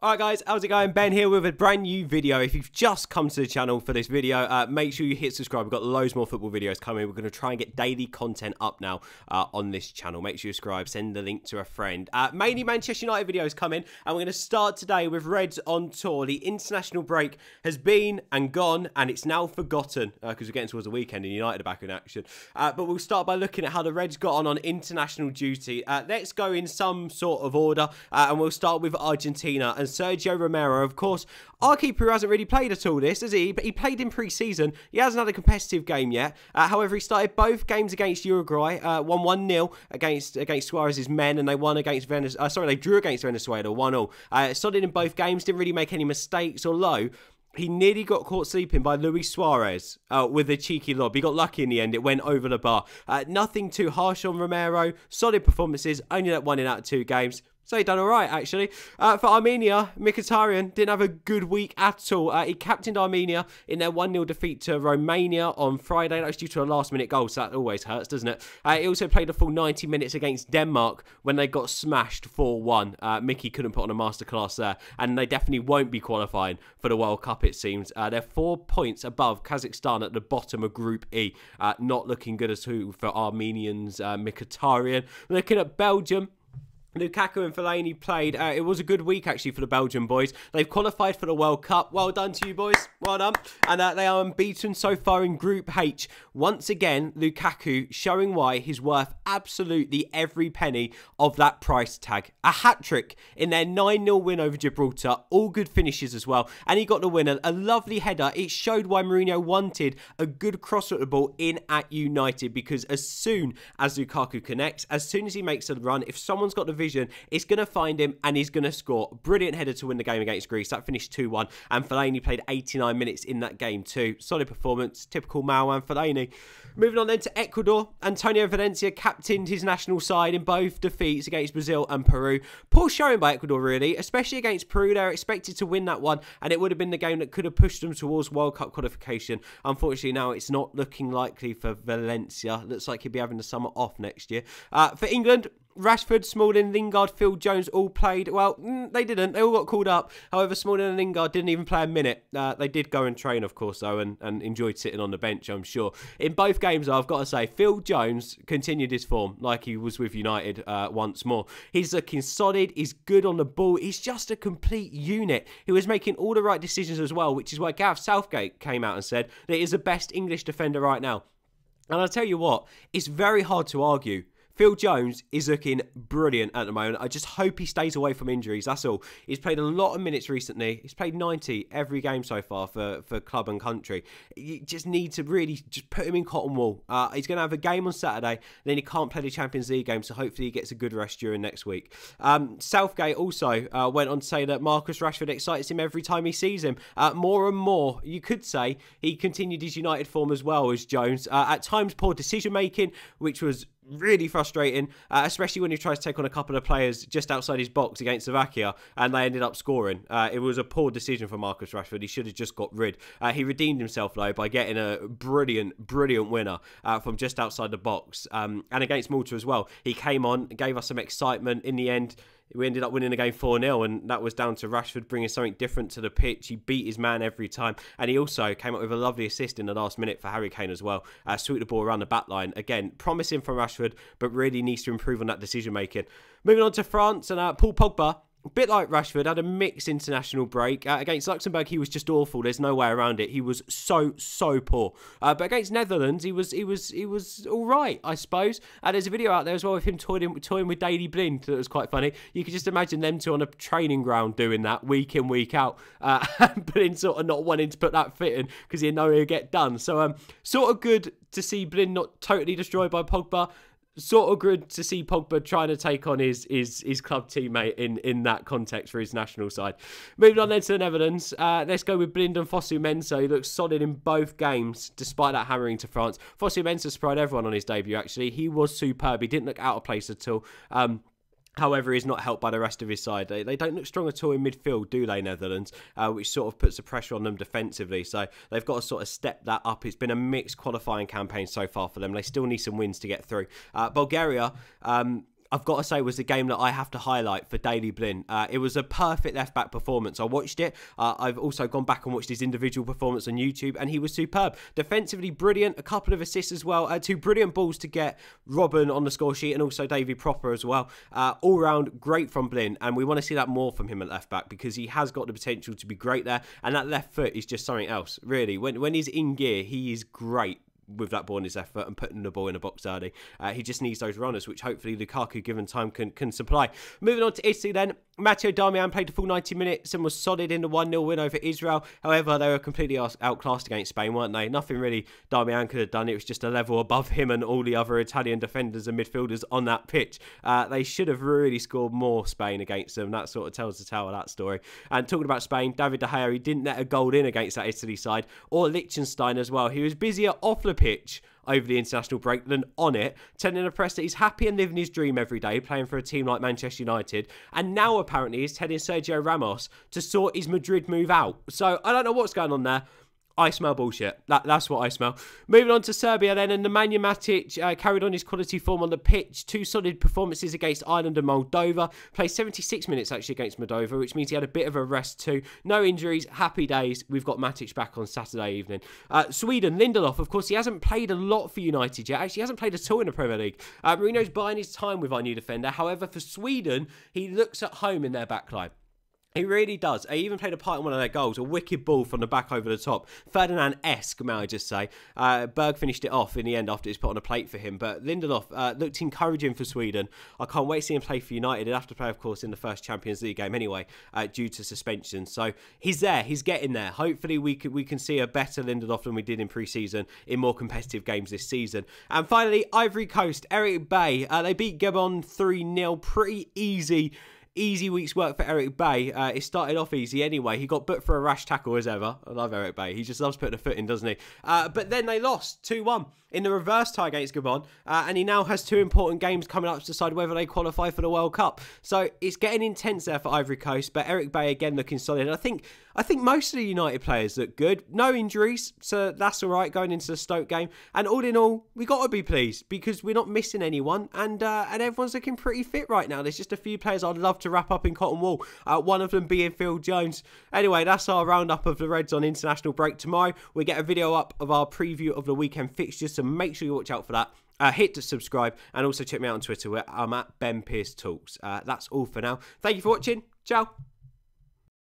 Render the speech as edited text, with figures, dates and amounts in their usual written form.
Alright guys, how's it going? Ben here with a brand new video. If you've just come to the channel for this video, make sure you hit subscribe. We've got loads more football videos coming. We're going to try and get daily content up now on this channel. Make sure you subscribe, send the link to a friend. Mainly Manchester United videos coming, and we're going to start today with Reds on tour. The international break has been and gone, and it's now forgotten because we're getting towards the weekend and United are back in action. But we'll start by looking at how the Reds got on international duty. Let's go in some sort of order, and we'll start with Argentina. And Sergio Romero, of course, our keeper who hasn't really played at all this, has he? But he played in pre-season. He hasn't had a competitive game yet. However, he started both games against Uruguay, won 1-0 against Suarez's men, and they won against Venezuela. They drew against Venezuela 1-0. Solid in both games, didn't really make any mistakes, although he nearly got caught sleeping by Luis Suarez with a cheeky lob. He got lucky in the end. It went over the bar. Nothing too harsh on Romero. Solid performances. Only that 1 out of 2 games. So he done all right, actually. For Armenia, Mkhitaryan didn't have a good week at all. He captained Armenia in their 1-0 defeat to Romania on Friday. That was due to a last-minute goal, so that always hurts, doesn't it? He also played a full 90 minutes against Denmark when they got smashed 4-1. Mickey couldn't put on a masterclass there, and they definitely won't be qualifying for the World Cup, it seems. They're 4 points above Kazakhstan at the bottom of Group E. Not looking good at all for Armenians, Mkhitaryan. Looking at Belgium, Lukaku and Fellaini played. It was a good week, actually, for the Belgian boys. They've qualified for the World Cup. Well done to you, boys. Well done. And they are unbeaten so far in Group H. Once again, Lukaku showing why he's worth absolutely every penny of that price tag. A hat-trick in their 9-0 win over Gibraltar. All good finishes as well. And he got the winner. A lovely header. It showed why Mourinho wanted a good cross at the ball in at United, because as soon as Lukaku connects, as soon as he makes a run, if someone's got the vision, it's going to find him and he's going to score. Brilliant header to win the game against Greece. That finished 2-1, and Fellaini played 89 minutes in that game too. Solid performance, typical Marouane Fellaini. Moving on then to Ecuador. Antonio Valencia captained his national side in both defeats against Brazil and Peru. Poor showing by Ecuador, really, especially against Peru. They were expected to win that one, and it would have been the game that could have pushed them towards World Cup qualification. Unfortunately, now it's not looking likely for Valencia. Looks like he'll be having the summer off next year. For England, Rashford, Smalling, Lingard, Phil Jones all played. Well, they didn't. They all got called up. However, Smalling and Lingard didn't even play a minute. They did go and train, of course, though, and enjoyed sitting on the bench, I'm sure. In both games, though, I've got to say, Phil Jones continued his form like he was with United once more. He's looking solid. He's good on the ball. He's just a complete unit. He was making all the right decisions as well, which is why Gareth Southgate came out and said that he's the best English defender right now. And I'll tell you what, it's very hard to argue. Phil Jones is looking brilliant at the moment. I just hope he stays away from injuries, that's all. He's played a lot of minutes recently. He's played 90 every game so far for club and country. You just need to really just put him in cotton wool. He's going to have a game on Saturday, then he can't play the Champions League game, so hopefully he gets a good rest during next week. Southgate also went on to say that Marcus Rashford excites him every time he sees him. More and more, you could say, he continued his United form as well as Jones. At times, poor decision-making, which was really frustrating, especially when he tries to take on a couple of players just outside his box against Slovakia, and they ended up scoring. It was a poor decision for Marcus Rashford. He should have just got rid. He redeemed himself, though, by getting a brilliant winner from just outside the box. And against Malta as well. He came on, gave us some excitement. In the end, we ended up winning the game 4-0, and that was down to Rashford bringing something different to the pitch. He beat his man every time, and he also came up with a lovely assist in the last minute for Harry Kane as well. Sweep the ball around the back line. Again, promising from Rashford, but really needs to improve on that decision-making. Moving on to France, and Paul Pogba, a bit like Rashford, had a mixed international break. Against Luxembourg, he was just awful. There's no way around it. He was so poor. But against Netherlands, he was all right, I suppose. There's a video out there as well of him toying with Daley Blind that was quite funny. You could just imagine them two on a training ground doing that week in, week out, but in sort of not wanting to put that fit in because he know he'll get done. So sort of good to see Blind not totally destroyed by Pogba. Sort of good to see Pogba trying to take on his club teammate in that context for his national side. Moving on then to the Netherlands. Let's go with Blind and Fosu-Mensah. He looks solid in both games, despite that hammering to France. Fosu-Mensah surprised everyone on his debut, actually. He was superb. He didn't look out of place at all. However, he's not helped by the rest of his side. They don't look strong at all in midfield, do they, Netherlands? Which sort of puts the pressure on them defensively. So they've got to sort of step that up. It's been a mixed qualifying campaign so far for them. They still need some wins to get through. Bulgaria, I've got to say, was the game that I have to highlight for Daley Blind. It was a perfect left-back performance. I watched it. I've also gone back and watched his individual performance on YouTube, and he was superb. Defensively brilliant, a couple of assists as well, 2 brilliant balls to get Robin on the score sheet, and also Davy Proper as well. All round, great from Blind, and we want to see that more from him at left-back, because he has got the potential to be great there, and that left foot is just something else, really. When he's in gear, he is great with that ball in his left foot and putting the ball in the box early. He just needs those runners, which hopefully Lukaku, given time, can supply. Moving on to Italy then. Matteo Darmian played the full 90 minutes and was solid in the 1-0 win over Israel. However, they were completely outclassed against Spain, weren't they? Nothing really Darmian could have done. It was just a level above him and all the other Italian defenders and midfielders on that pitch. They should have really scored more, Spain, against them. That sort of tells the tale of that story. And talking about Spain, David DeGea, he didn't let a goal in against that Italy side, or Liechtenstein as well. He was busier off the pitch over the international break than on it, telling the press that he's happy and living his dream every day, playing for a team like Manchester United, and now apparently he's telling Sergio Ramos to sort his Madrid move out. So I don't know what's going on there. I smell bullshit. That's what I smell. Moving on to Serbia then, and Nemanja Matic carried on his quality form on the pitch. 2 solid performances against Ireland and Moldova. Played 76 minutes actually against Moldova, which means he had a bit of a rest too. No injuries, happy days. We've got Matic back on Saturday evening. Sweden, Lindelof, of course, he hasn't played a lot for United yet. Actually, he hasn't played at all in the Premier League. Marino's buying his time with our new defender. However, for Sweden, he looks at home in their backline. He really does. He even played a part in one of their goals. A wicked ball from the back over the top. Ferdinand-esque, may I just say. Berg finished it off in the end after it was put on a plate for him. But Lindelof looked encouraging for Sweden. I can't wait to see him play for United. He'll have to play, of course, in the first Champions League game anyway, due to suspension. So he's there. He's getting there. Hopefully we can see a better Lindelof than we did in pre-season in more competitive games this season. And finally, Ivory Coast, Eric Bailly. They beat Gabon 3-0. Pretty easy week's work for Eric Bailly. It started off easy anyway. He got booked for a rash tackle as ever. I love Eric Bailly. He just loves putting a foot in, doesn't he? But then they lost 2-1 in the reverse tie against Gabon. And he now has 2 important games coming up to decide whether they qualify for the World Cup. So it's getting intense there for Ivory Coast. But Eric Bailly again looking solid. And I think most of the United players look good. No injuries, so that's all right going into the Stoke game. And all in all, we got to be pleased because we're not missing anyone. And everyone's looking pretty fit right now. There's just a few players I'd love to wrap up in cotton wool, one of them being Phil Jones. Anyway, that's our roundup of the Reds on international break. Tomorrow we get a video up of our preview of the weekend fixtures, so make sure you watch out for that. Hit to subscribe and also check me out on Twitter where I'm at Ben Pierce Talks. That's all for now. Thank you for watching. Ciao.